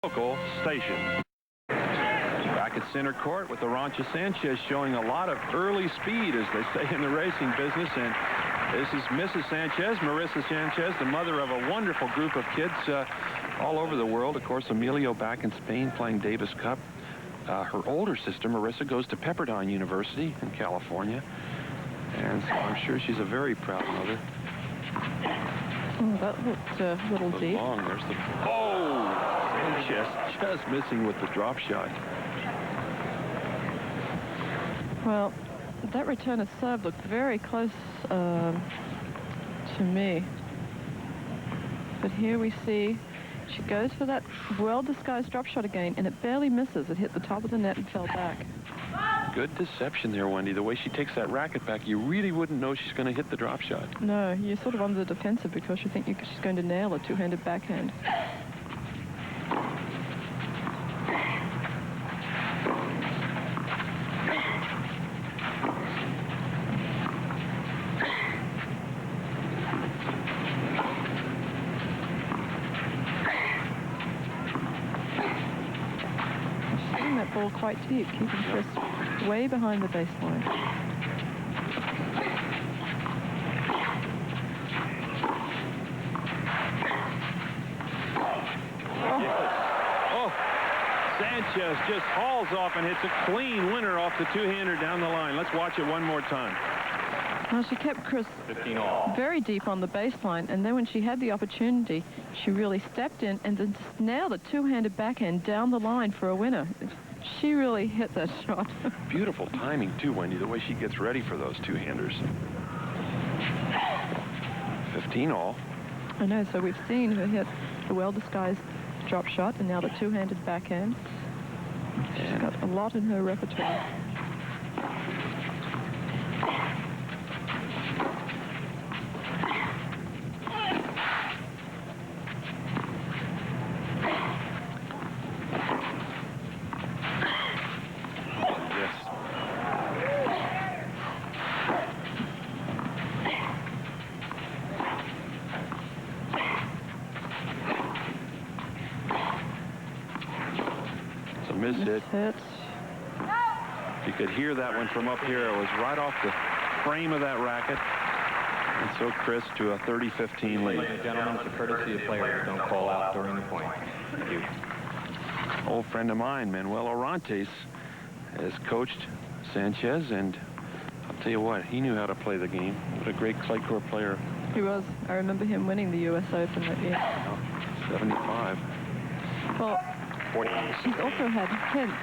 local station. Back at center court with Arantxa Sanchez showing a lot of early speed, as they say in the racing business. And this is Mrs. Sanchez, Marissa Sanchez, the mother of a wonderful group of kids all over the world. Of course, Emilio back in Spain playing Davis Cup. Her older sister, Marissa, goes to Pepperdine University in California. And so I'm sure she's a very proud mother. Oh, that looked a little deep. Long. There's the... Oh! Sanchez just missing with the drop shot. Well, that return of serve looked very close to me. But here we see she goes for that well-disguised drop shot again, and it barely misses. It hit the top of the net and fell back. Good deception there, Wendy. The way she takes that racket back, you really wouldn't know she's going to hit the drop shot. No, you're sort of on the defensive because you think she's going to nail a two-handed backhand. That ball quite deep, keeping Chris way behind the baseline. Oh, Sanchez just hauls off and hits a clean winner off the two-hander down the line. Let's watch it one more time. Well, she kept Chris very deep on the baseline, and then when she had the opportunity, she really stepped in and then just nailed a two-handed backhand down the line for a winner. She really hit that shot. Beautiful timing, too, Wendy, the way she gets ready for those two-handers. 15 all. I know, so we've seen her hit the well-disguised drop shot and now the two-handed backhand. She's got a lot in her repertoire. Missed it. You could hear that one from up here. It was right off the frame of that racket. And so Chris to a 30-15 lead. Ladies and gentlemen, it's a courtesy of players. Don't call out during the point. Thank you. Old friend of mine, Manuel Arantes, has coached Sanchez, and I'll tell you what, he knew how to play the game. What a great clay court player. He was. I remember him winning the U.S. Open that year. 75. Well, she's also had hints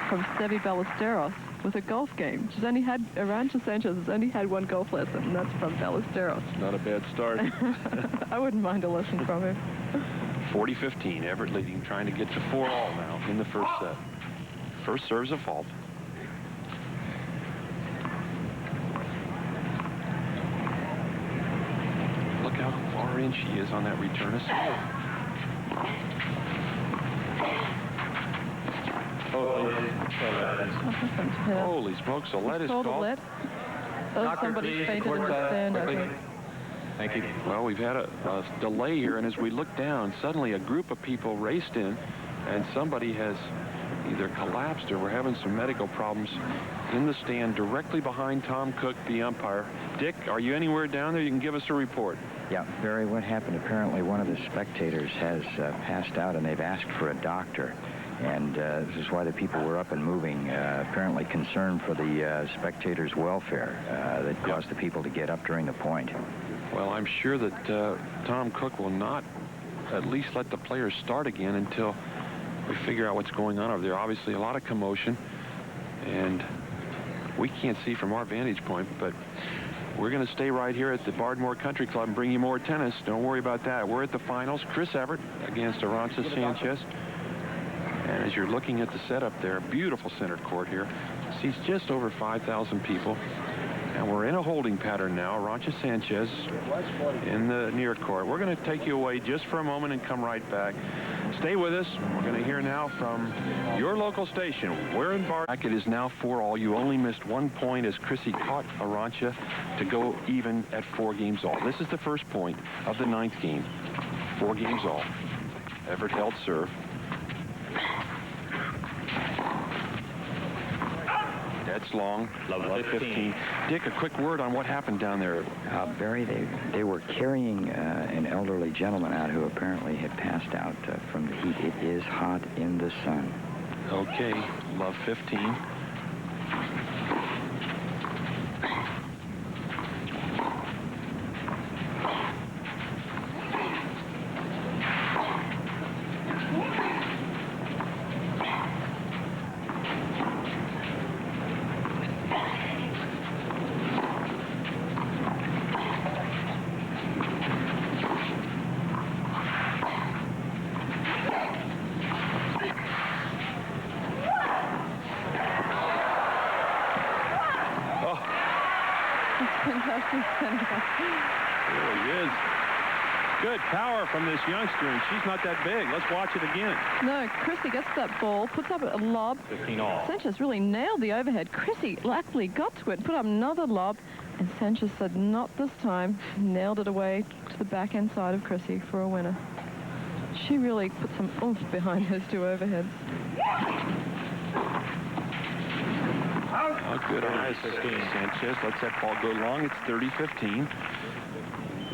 from Sevi Ballesteros with a golf game. She's only had, Arantxa Sanchez has only had one golf lesson, and that's from Ballesteros. Not a bad start. I wouldn't mind a lesson from him. 40-15, Evert leading, trying to get to 4-all now in the first set. First serve's a fault. Look how far in she is on that return of serve. Holy smokes, a let is called. Somebody fainted in the stand, I think. Thank you. Well, we've had a delay here, and as we look down, suddenly a group of people raced in, and somebody has either collapsed or we're having some medical problems in the stand directly behind Tom Cook, the umpire. Dick, are you anywhere down there? You can give us a report. Yeah, Barry, what happened? Apparently one of the spectators has passed out, and they've asked for a doctor. And this is why the people were up and moving, apparently concerned for the spectators' welfare that caused the people to get up during the point. Well, I'm sure that Tom Cook will not at least let the players start again until we figure out what's going on over there. Obviously, a lot of commotion, and we can't see from our vantage point, but we're going to stay right here at the Bardmore Country Club and bring you more tennis. Don't worry about that. We're at the finals. Chris Evert against Arantxa Sanchez. And as you're looking at the setup there, beautiful center court here. Seats just over 5,000 people. And we're in a holding pattern now. Arantxa Sanchez in the near court. We're going to take you away just for a moment and come right back. Stay with us. We're going to hear now from your local station. We're in Bar. It is now 4-all. You only missed 1 point as Chrissy caught Arantxa to go even at 4 games all. This is the first point of the 9th game. 4 games all. Evert held serve. It's long. Love 15. Dick, a quick word on what happened down there. Barry, they were carrying an elderly gentleman out who apparently had passed out from the heat. It is hot in the sun. Okay, love 15. Really is. Good power from this youngster, and she's not that big. Let's watch it again. No, Chrissy gets that ball, puts up a lob. 15 all. Sanchez really nailed the overhead. Chrissy luckily got to it, put up another lob, and Sanchez said not this time. Nailed it away to the backhand side of Chrissy for a winner. She really put some oomph behind those two overheads. Oh, good eyes, Sanchez. Lets that ball go long. It's 30-15.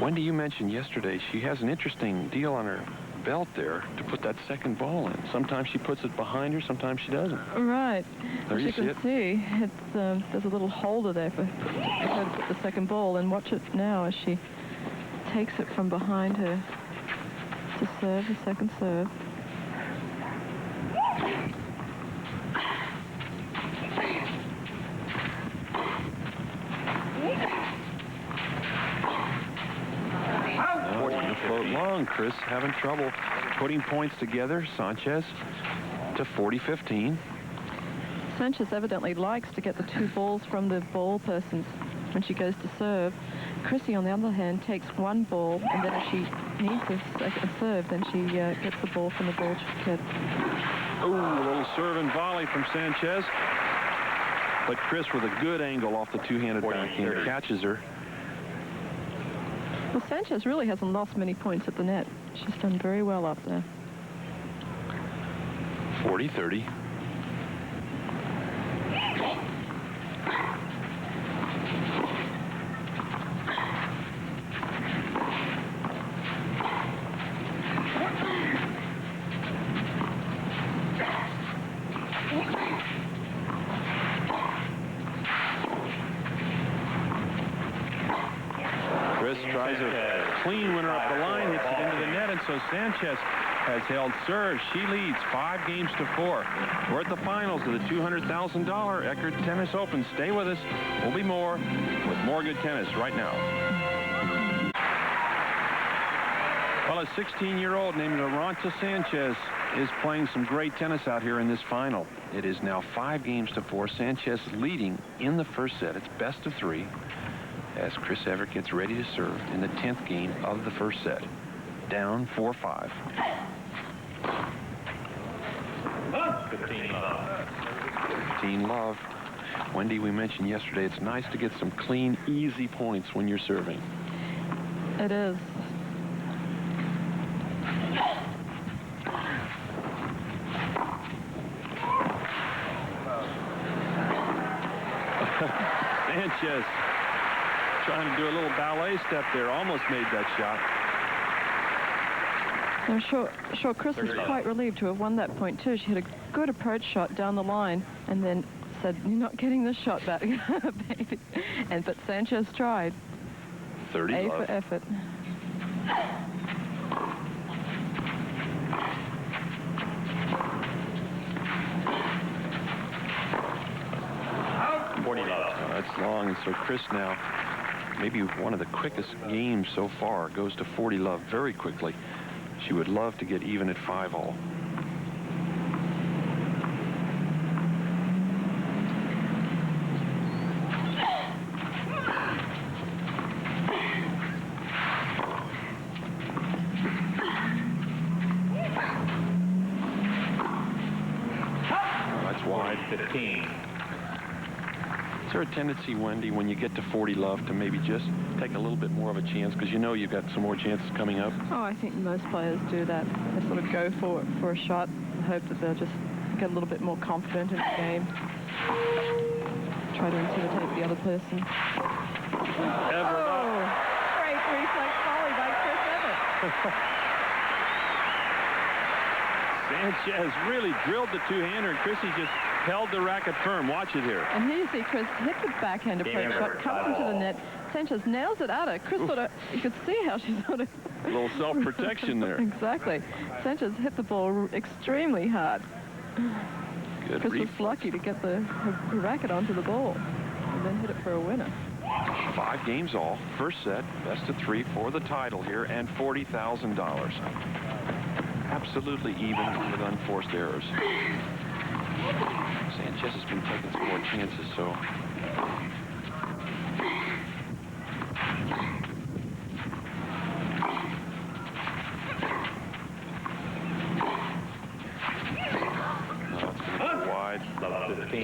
Wendy, you mentioned yesterday she has an interesting deal on her belt there to put that second ball in. Sometimes she puts it behind her, sometimes she doesn't. Right. There As you you can see, it's, there's a little holder there for her to put the second ball, and watch it now as she takes it from behind her to serve the second serve. Float long. Chris having trouble putting points together. Sanchez to 40-15. Sanchez evidently likes to get the two balls from the ball persons when she goes to serve. Chrissy, on the other hand, takes one ball, and then if she needs a second serve, then she gets the ball from the ball kid. Ooh, a little serve and volley from Sanchez. But Chris with a good angle off the two-handed backhand catches her. Well, Sanchez really hasn't lost many points at the net. She's done very well up there. 40-30. Chris tries a clean winner up the line, hits it into the net, and so Sanchez has held serve. She leads 5-4. We're at the finals of the $200,000 Eckerd Tennis Open. Stay with us. We'll be more with more good tennis right now. Well, a 16-year-old named Arantxa Sanchez is playing some great tennis out here in this final. It is now 5-4. Sanchez leading in the first set. It's best of 3. As Chris Evert gets ready to serve in the 10th game of the first set. Down 4-5. 15 love. Wendy, we mentioned yesterday, it's nice to get some clean, easy points when you're serving. It is. Sanchez trying to do a little ballet step there. Almost made that shot. I'm sure Chris was quite relieved to have won that point, too. She had a good approach shot down the line and then said, "You're not getting this shot back, baby." But Sanchez tried. 30 A love. for effort. That's long, and so Chris now, maybe one of the quickest games so far, goes to 40 love very quickly. She would love to get even at 5-all. That's wide. 15. Is there a tendency, Wendy, when you get to 40 love to maybe just take a little bit more of a chance because you know you've got some more chances coming up? Oh, I think most players do that. They sort of go for a shot and hope that they'll just get a little bit more confident in the game. try to intimidate the other person. Evert up. Great reflex volley by Chris Evert. Sanchez really drilled the two-hander, and Chrissy just held the racket firm. Watch it here. And here you see Chris hit the backhand approach shot, comes into the net. Sanchez nails it at her. Chris sort of, you could see how she sort of... A little self-protection there. Exactly. Sanchez hit the ball extremely hard. Good Chris reflex. was lucky to get the racket onto the ball and then hit it for a winner. 5 games all. First set, best of 3 for the title here, and $40,000. Absolutely even with unforced errors. Sanchez has been taking some more chances, so...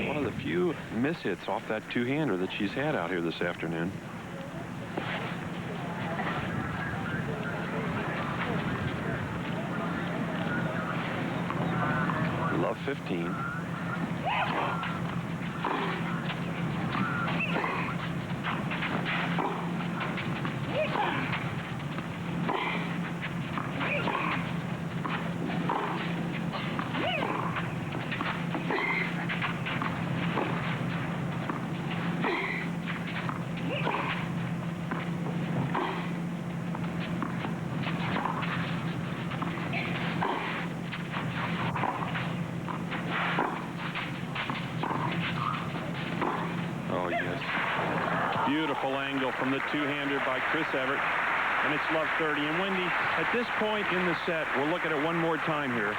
One of the few mishits off that two-hander that she's had out here this afternoon. Love 15. Beautiful angle from the two-hander by Chris Evert, and it's love 30. And Wendy, at this point in the set, we'll look at it one more time here.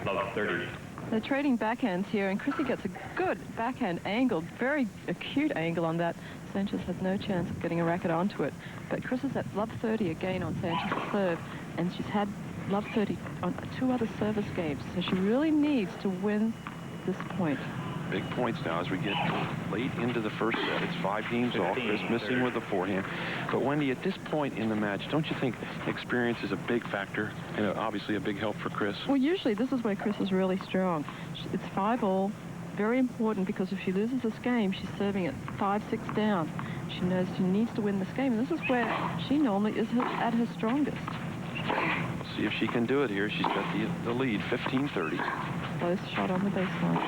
Love 30. They're trading backhands here, and Chrissy gets a good backhand angle, very acute angle on that. Sanchez has no chance of getting a racket onto it. But Chris is at love 30 again on Sanchez's serve, and she's had love 30 on 2 other service games, so she really needs to win this point. Big points now as we get late into the first set. It's 5 games off. Chris missing with the forehand. But Wendy, at this point in the match, don't you think experience is a big factor and obviously a big help for Chris? Well, usually this is where Chris is really strong. It's 5-all, very important, because if she loses this game, she's serving at 5-6 down. She knows she needs to win this game, and this is where she normally is at her strongest. We'll see if she can do it here. She's got the lead, 15-30. Close shot on the baseline.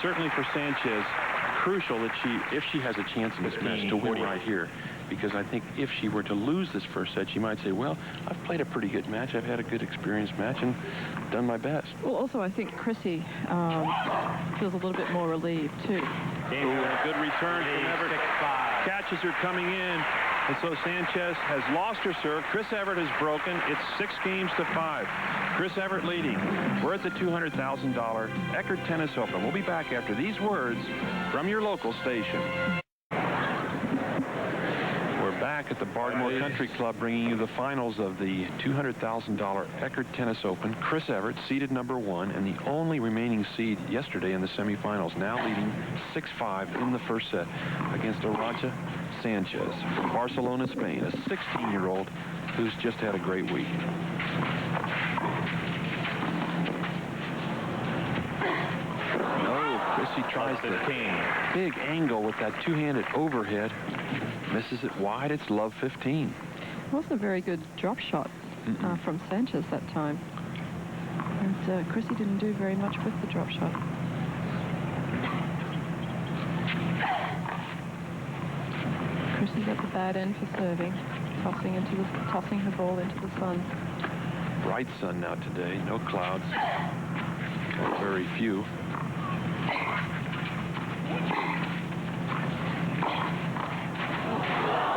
Certainly for Sanchez, crucial that if she has a chance in this match to win right here, because I think if she were to lose this first set, she might say, well, I've played a pretty good match. I've had a good experience match and done my best. Well, also, I think Chrissy feels a little bit more relieved, too. A good return from Evert. Catches her coming in. And so Sanchez has lost her serve. Chris Evert has broken. It's 6-5. Chris Evert leading. We're at the $200,000 Eckerd Tennis Open. We'll be back after these words from your local station. We're back at the Bardmore Country Club bringing you the finals of the $200,000 Eckerd Tennis Open. Chris Evert, seeded #1 and the only remaining seed yesterday in the semifinals, now leading 6-5 in the first set against Arantxa Sanchez from Barcelona, Spain, a 16-year-old who's just had a great week. No, Chrissy tries the big angle with that two-handed overhead. Misses it wide. It's love 15. It wasn't a very good drop shot from Sanchez that time. And Chrissy didn't do very much with the drop shot. Chrissy's at the bad end for serving, tossing her ball into the sun. Bright sun now today, no clouds, or very few.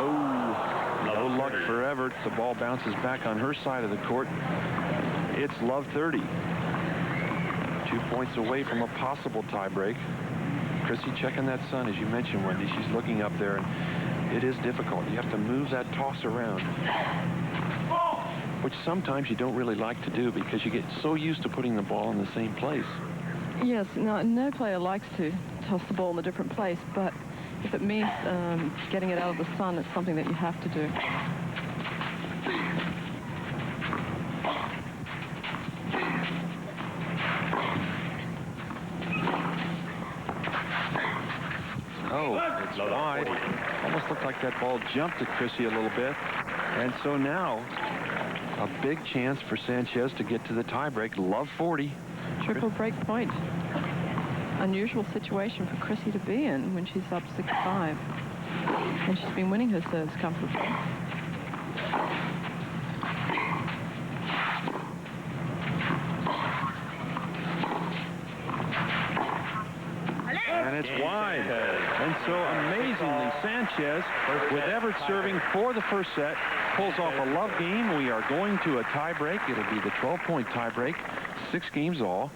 Oh, no luck for Evert. The ball bounces back on her side of the court. It's love 30. 2 points away from a possible tiebreak. Chrissy checking that sun, as you mentioned, Wendy. She's looking up there, and it is difficult. You have to move that toss around, which sometimes you don't really like to do because you get so used to putting the ball in the same place. Yes, no player likes to toss the ball in a different place, but if it means getting it out of the sun, it's something that you have to do. Oh, it's wide. Almost looked like that ball jumped at Chrissy a little bit. And so now, a big chance for Sanchez to get to the tiebreak. Love 40. Triple break point. Unusual situation for Chrissy to be in when she's up 6-5. And she's been winning her serves comfortably. And it's wide. And so amazingly, Sanchez, with Evert serving for the first set, pulls off a love game. We are going to a tiebreak. It'll be the 12-point tiebreak. 6 games all.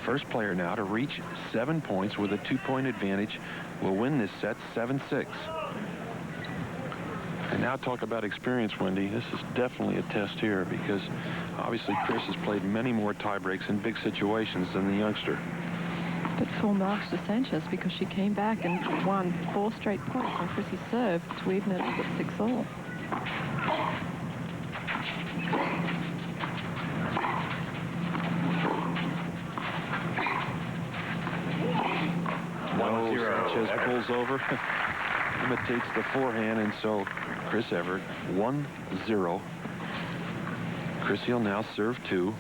First player now to reach 7 points with a 2-point advantage will win this set 7-6. And now talk about experience, Wendy. This is definitely a test here because obviously Chris has played many more tiebreaks in big situations than the youngster. But full marks to Sanchez because she came back and won 4 straight points on Chrissy's serve to even it up at 6-all. Sanchez pulls over, imitates the forehand, and so Chris Evert 1-0. Chrissy will now serve 2.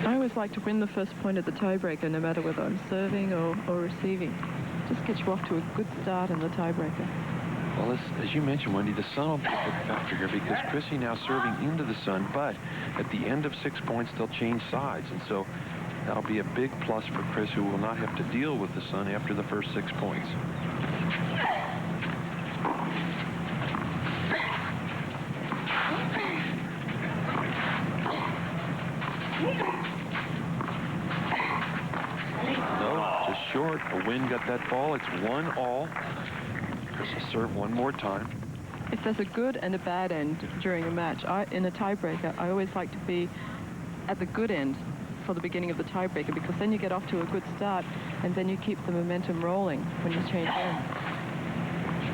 I always like to win the first point at the tiebreaker, no matter whether I'm serving or receiving. Just get you off to a good start in the tiebreaker. Well, as you mentioned, Wendy, the sun will be a big factor here because Chrissy now serving into the sun, but at the end of 6 points, they'll change sides, and so that'll be a big plus for Chris, who will not have to deal with the sun after the first 6 points. No, just short. The wind got that ball. It's 1-all. Chris will serve one more time. If there's a good and a bad end during a match, in a tiebreaker, I always like to be at the good end for the beginning of the tiebreaker because then you get off to a good start and then you keep the momentum rolling when you change ends.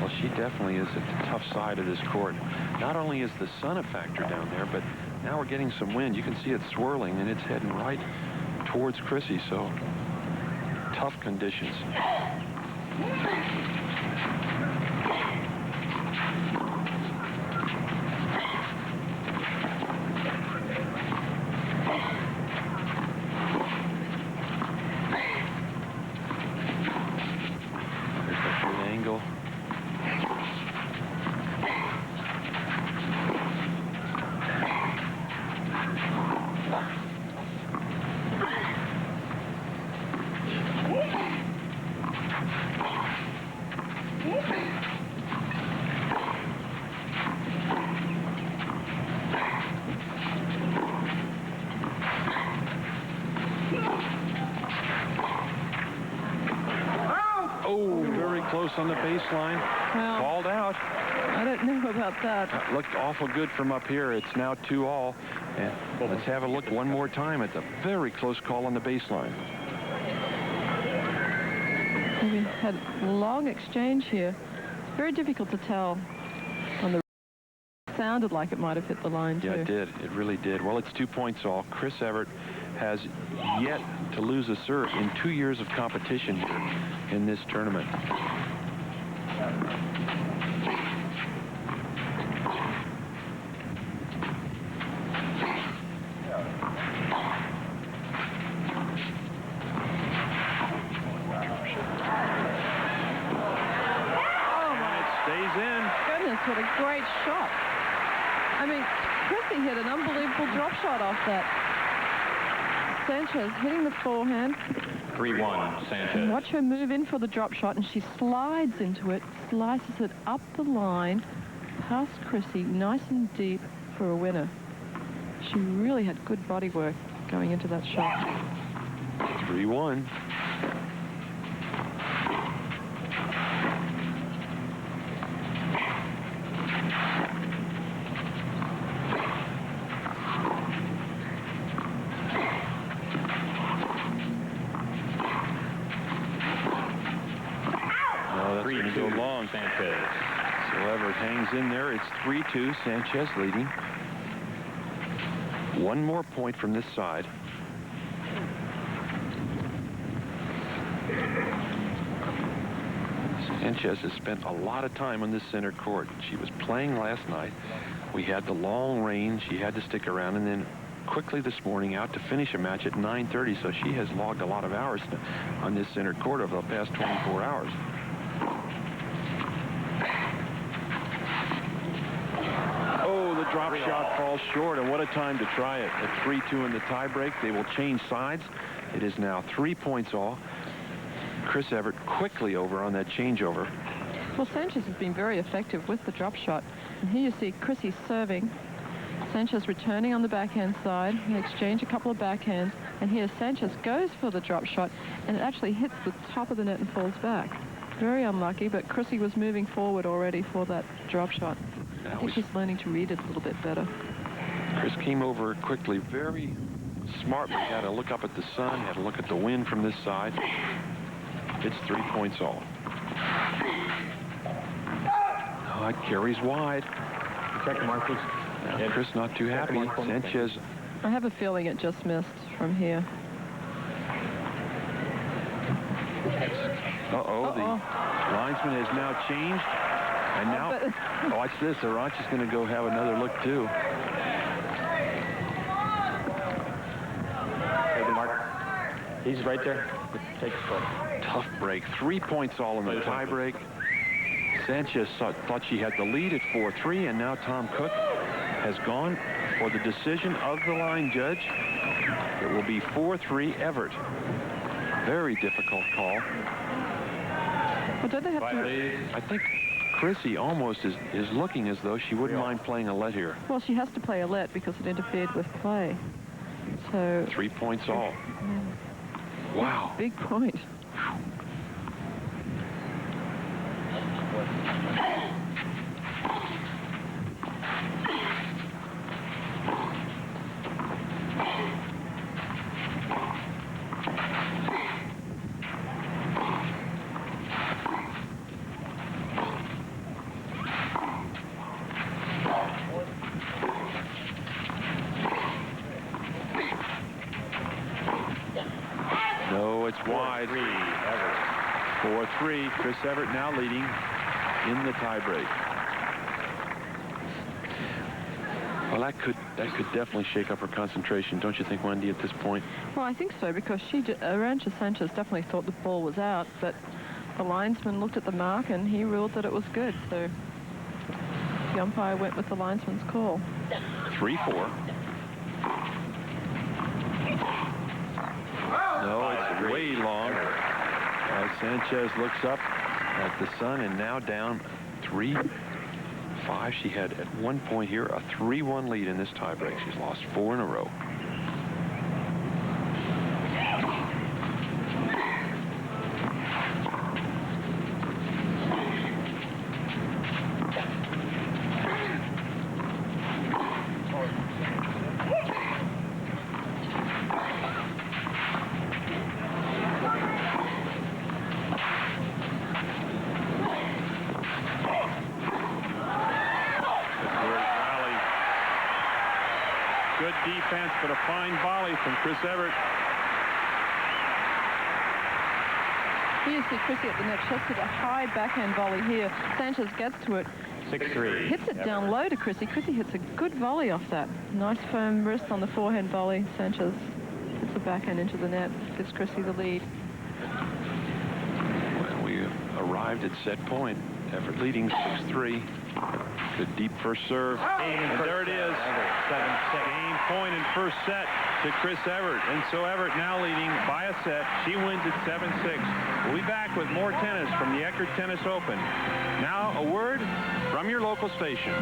Well, she definitely is at the tough side of this court. Not only is the sun a factor down there, but now we're getting some wind. You can see it swirling and it's heading right towards Chrissy, so tough conditions. Close on the baseline. Well, called out. I don't know about that. That looked awful good from up here. It's now 2-all. And let's have a look one more time at the very close call on the baseline. We had a long exchange here. It's very difficult to tell on the. It sounded like it might have hit the line too. Yeah, it did. It really did. Well, it's 2 points all. Chris Evert has yet to lose a serve in 2 years of competition here in this tournament. What a great shot. I mean, Chrissy hit an unbelievable drop shot off that. Sanchez hitting the forehand. 3-1, Sanchez. And watch her move in for the drop shot, and she slides into it, slices it up the line, past Chrissy, nice and deep for a winner. She really had good body work going into that shot. 3-1. Sanchez. So Evert hangs in there. It's 3-2. Sanchez leading. One more point from this side. Sanchez has spent a lot of time on this center court. She was playing last night. We had the long range. She had to stick around, and then quickly this morning out to finish a match at 9:30. So she has logged a lot of hours on this center court over the past 24 hours. Oh, the drop shot falls short, and what a time to try it. At 3-2 in the tiebreak, they will change sides. It is now 3 points all. Chris Evert quickly over on that changeover. Well, Sanchez has been very effective with the drop shot. And here you see Chrissy serving. Sanchez returning on the backhand side. They exchange a couple of backhands. And here Sanchez goes for the drop shot, and it actually hits the top of the net and falls back. Very unlucky, but Chrissy was moving forward already for that drop shot. I think she's learning to read it a little bit better. Chris came over quickly, very smartly. Had to look up at the sun, had to look at the wind from this side. It's 3 points all. Oh, it carries wide. Check the mark, please. Now, Chris not too happy. Sanchez. I have a feeling it just missed from here. Uh-oh, the linesman has now changed. And now, watch this. Arantxa's going to go have another look, too. Check the mark. He's right there. Take a foot. Tough break. 3 points all in the tie break. Sanchez thought she had the lead at 4-3, and now Tom Cook has gone for the decision of the line judge. It will be 4-3 Evert. Very difficult call. Well, don't they have to... I think Chrissy almost is looking as though she wouldn't mind playing a let here. Well, she has to play a let because it interfered with play. So... 3 points all. Wow. Big point. No, it's wide. 4-3. Chris Evert now leading in the tiebreak. Well, that could definitely shake up her concentration, don't you think, Wendy, at this point? Well, I think so, because Arantxa Sanchez definitely thought the ball was out, but the linesman looked at the mark and he ruled that it was good. So the umpire went with the linesman's call. 3-4. No, it's way long. Sanchez looks up at the sun and now down 3-5. She had at one point here a 3-1 lead in this tiebreak. She's lost 4 in a row. Defense, but a fine volley from Chris Evert. Here you see Chrissy at the net. Just hit a high backhand volley here. Sanchez gets to it. 6-3. Hits it down low to Chrissy. Chrissy hits a good volley off that. Nice firm wrist on the forehand volley. Sanchez hits the backhand into the net. Gives Chrissy the lead. Well, we arrived at set point. Evert leading 6-3. Good deep first serve. And there it is. 7-6. Game point in first set to Chris Evert. And so Evert now leading by a set. She wins at 7-6. We'll be back with more tennis from the Eckerd Tennis Open. Now a word from your local station.